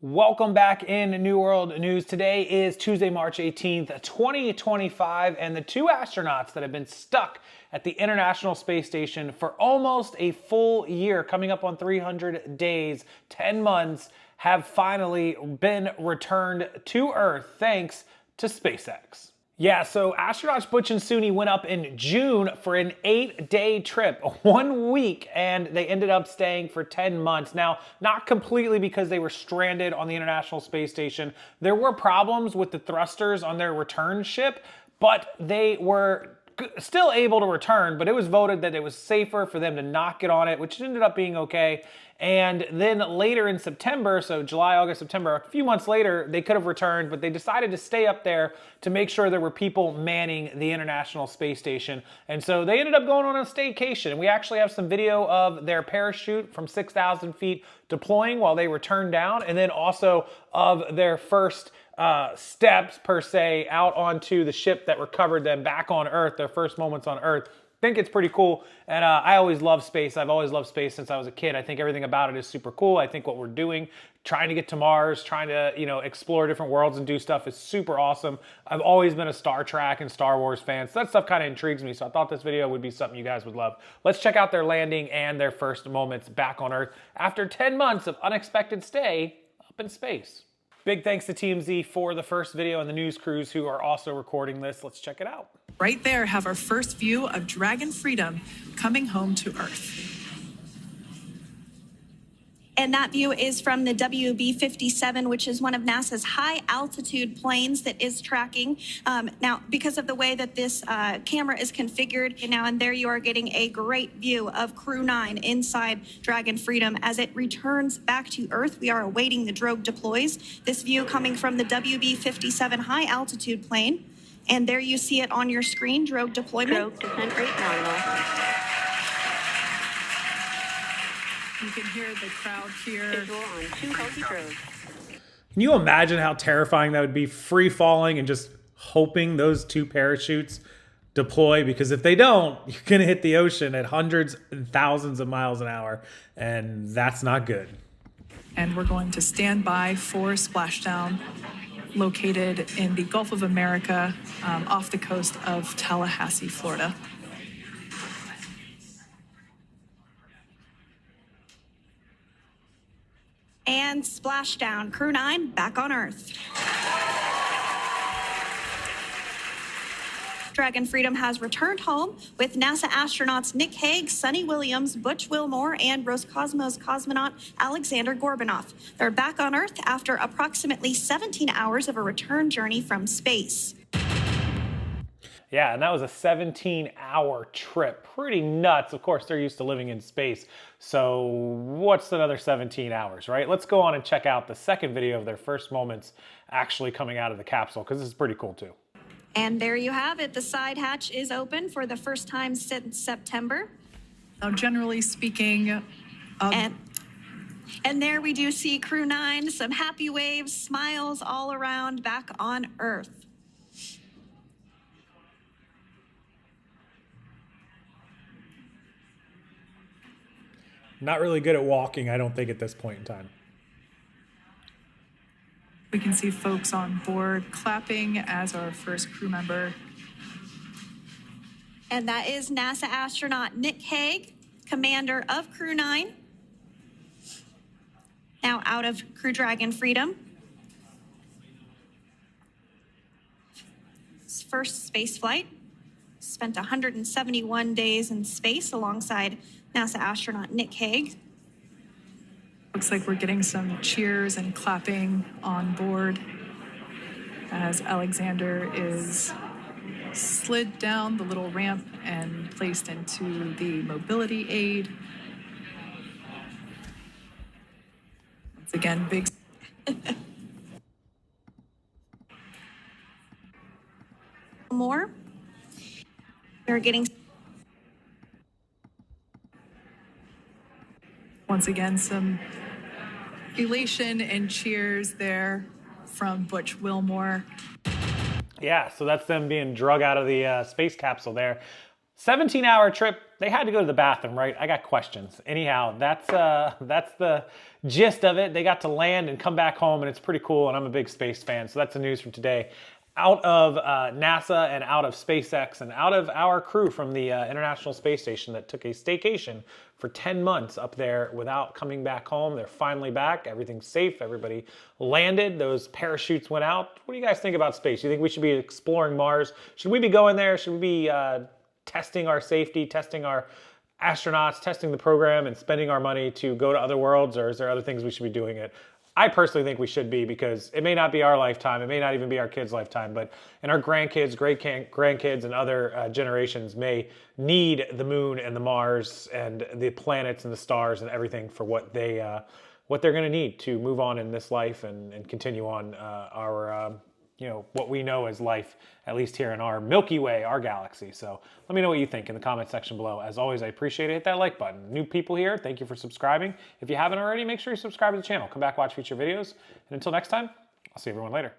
Welcome back in New World News. Today is Tuesday, March 18th, 2025, and the two astronauts that have been stuck at the International Space Station for almost a full year, coming up on 300 days, 10 months, have finally been returned to Earth thanks to SpaceX. Yeah, so astronauts Butch and Suni went up in June for an 8-day trip, 1 week, and they ended up staying for 10 months. Now, not completely because they were stranded on the International Space Station. There were problems with the thrusters on their return ship, but they were still able to return, but it was voted that it was safer for them to not get on it, which ended up being okay. And then later in September, so July, August, September, a few months later, they could have returned, but they decided to stay up there to make sure there were people manning the International Space Station. And so they ended up going on a staycation. And we actually have some video of their parachute from 6,000 feet deploying while they returned down, and then also of their first steps, per se, out onto the ship that recovered them back on Earth, their first moments on Earth. I think it's pretty cool, and I always love space. I've always loved space since I was a kid. I think everything about it is super cool. I think what we're doing, trying to get to Mars, trying to, explore different worlds and do stuff is super awesome. I've always been a Star Trek and Star Wars fan, so that stuff kind of intrigues me, so I thought this video would be something you guys would love. Let's check out their landing and their first moments back on Earth after 10 months of unexpected stay up in space. Big thanks to TMZ for the first video and the news crews who are also recording this. Let's check it out. Right there, have our first view of Dragon Freedom coming home to Earth. And that view is from the WB-57, which is one of NASA's high-altitude planes that is tracking. Now, because of the way that this camera is configured, now and there you are getting a great view of Crew 9 inside Dragon Freedom as it returns back to Earth. We are awaiting the drogue deploys. This view coming from the WB-57 high-altitude plane. And there you see it on your screen, drogue deployment. Drogue descent rate nominal. You can hear the crowd here. Visual on 2 healthy drogues. Can you imagine how terrifying that would be, free falling and just hoping those two parachutes deploy? Because if they don't, you're going to hit the ocean at hundreds and thousands of miles an hour, and that's not good. And we're going to stand by for splashdown, located in the Gulf of America, off the coast of Tallahassee, Florida. And splashdown, Crew 9 back on Earth. Dragon Freedom has returned home with NASA astronauts Nick Hague, Suni Williams, Butch Wilmore, and Roscosmos cosmonaut Alexander Gorbanov. They're back on Earth after approximately 17 hours of a return journey from space. Yeah, and that was a 17-hour trip. Pretty nuts. Of course, they're used to living in space. So what's another 17 hours, right? Let's go on and check out the second video of their first moments actually coming out of the capsule, because this is pretty cool too. And there you have it. The side hatch is open for the first time since September. Now, generally speaking, And there we do see Crew 9, some happy waves, smiles all around back on Earth. Not really good at walking, I don't think, at this point in time. we can see folks on board clapping as our first crew member. And that is NASA astronaut Nick Hague, commander of Crew 9, now out of Crew Dragon Freedom. His first space flight, spent 171 days in space alongside NASA astronaut Nick Hague. Looks like we're getting some cheers and clapping on board as Alexander is slid down the little ramp and placed into the mobility aid. Once again, big. More. We're getting. Once again, some elation and cheers there from Butch Wilmore. Yeah, so that's them being drug out of the space capsule there. 17-hour trip. They had to go to the bathroom, right? I got questions. Anyhow, that's the gist of it. They got to land and come back home, and it's pretty cool, and I'm a big space fan, so that's the news from today. Out of NASA and out of SpaceX and out of our crew from the International Space Station that took a staycation for 10 months up there without coming back home. They're finally back. Everything's safe. Everybody landed. Those parachutes went out. What do you guys think about space? Do you think we should be exploring Mars? Should we be going there? Should we be testing our safety, testing our astronauts, testing the program, and spending our money to go to other worlds? Or is there other things we should be doing it? I personally think we should be, because it may not be our lifetime, it may not even be our kids' lifetime, but in our grandkids, great-grandkids, and other generations may need the moon and the Mars and the planets and the stars and everything for what they're going to need to move on in this life and continue on our what we know as life, at least here in our Milky Way, our galaxy. So let me know what you think in the comment section below. As always, I appreciate it. Hit that like button. New people here, thank you for subscribing. If you haven't already, make sure you subscribe to the channel. Come back, watch future videos. And until next time, I'll see everyone later.